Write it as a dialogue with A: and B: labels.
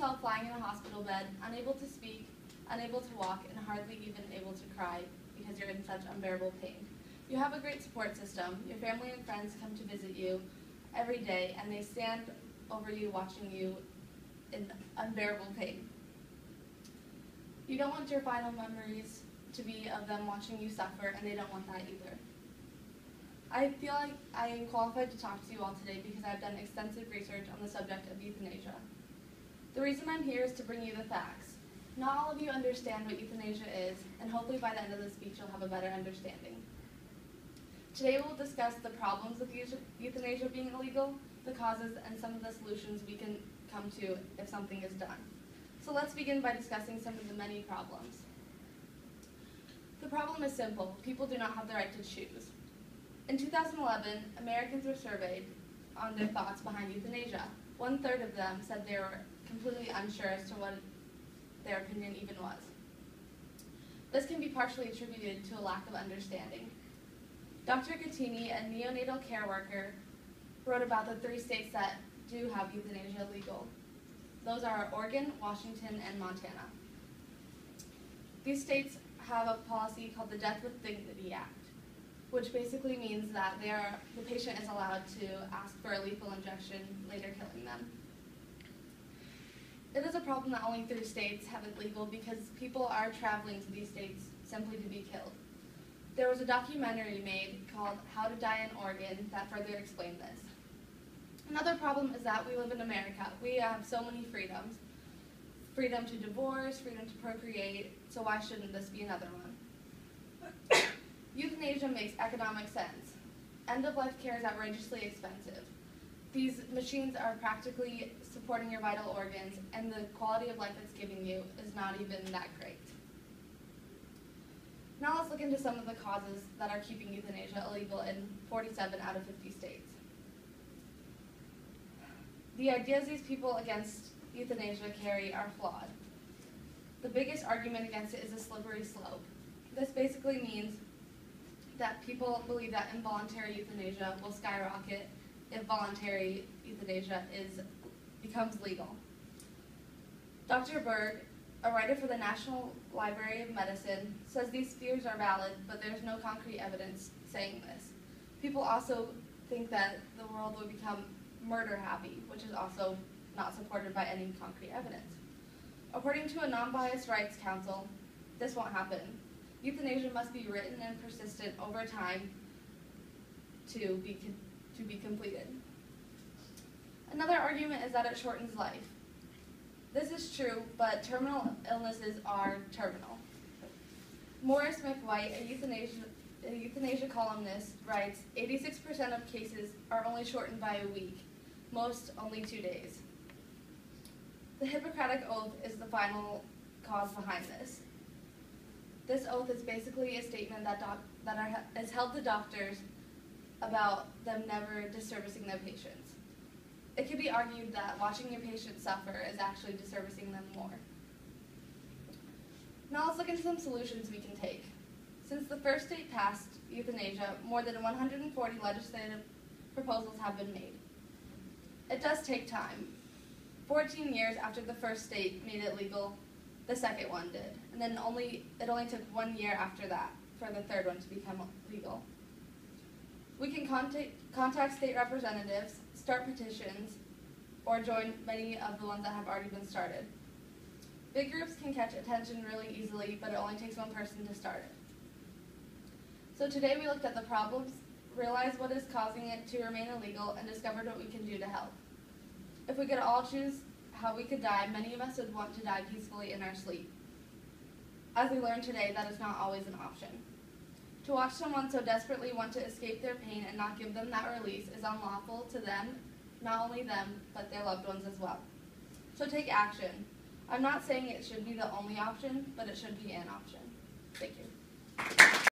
A: yourself lying in a hospital bed, unable to speak, unable to walk, and hardly even able to cry because you're in such unbearable pain. You have a great support system. Your family and friends come to visit you every day, and they stand over you watching you in unbearable pain. You don't want your final memories to be of them watching you suffer, and they don't want that either. I feel like I am qualified to talk to you all today because I've done extensive research on the subject of euthanasia. The reason I'm here is to bring you the facts. Not all of you understand what euthanasia is, and hopefully by the end of the speech you'll have a better understanding. Today we'll discuss the problems with euthanasia being illegal, the causes, and some of the solutions we can come to if something is done. So let's begin by discussing some of the many problems. The problem is simple. People do not have the right to choose. In 2011, Americans were surveyed on their thoughts behind euthanasia. 1/3 of them said they were completely unsure as to what their opinion even was. This can be partially attributed to a lack of understanding. Dr. Gattini, a neonatal care worker, wrote about the 3 states that do have euthanasia legal. Those are Oregon, Washington, and Montana. These states have a policy called the Death with Dignity Act, which basically means that the patient is allowed to ask for a lethal injection, later killing them. It is a problem that only 3 states have it legal because people are traveling to these states simply to be killed. There was a documentary made called How to Die in Oregon that further explained this. Another problem is that we live in America. We have so many freedoms. Freedom to divorce, freedom to procreate, so why shouldn't this be another one? Euthanasia makes economic sense. End-of-life care is outrageously expensive. These machines are practically supporting your vital organs, and the quality of life it's giving you is not even that great. Now let's look into some of the causes that are keeping euthanasia illegal in 47 out of 50 states. The ideas these people against euthanasia carry are flawed. The biggest argument against it is a slippery slope. This basically means that people believe that involuntary euthanasia will skyrocket if voluntary euthanasia becomes legal. Dr. Berg, a writer for the National Library of Medicine, says these fears are valid, but there's no concrete evidence saying this. People also think that the world will become murder-happy, which is also not supported by any concrete evidence. According to a non-biased rights council, this won't happen. Euthanasia must be written and persistent over time to be completed. Another argument is that it shortens life. This is true, but terminal illnesses are terminal. Morris McWhite, a euthanasia columnist, writes, 86% of cases are only shortened by a week, most only 2 days. The Hippocratic Oath is the final cause behind this. This oath is basically a statement that is held to doctors about them never disservicing their patients. It could be argued that watching your patients suffer is actually disservicing them more. Now let's look into some solutions we can take. Since the first state passed euthanasia, more than 140 legislative proposals have been made. It does take time. 14 years after the first state made it legal, the second one did. And then it only took 1 year after that for the third one to become legal. We can contact state representatives, start petitions, or join many of the ones that have already been started. Big groups can catch attention really easily, but it only takes one person to start it. So today we looked at the problems, realized what is causing it to remain illegal, and discovered what we can do to help. If we could all choose how we could die, many of us would want to die peacefully in our sleep. As we learned today, that is not always an option. To watch someone so desperately want to escape their pain and not give them that release is unlawful to them, not only them, but their loved ones as well. So take action. I'm not saying it should be the only option, but it should be an option. Thank you.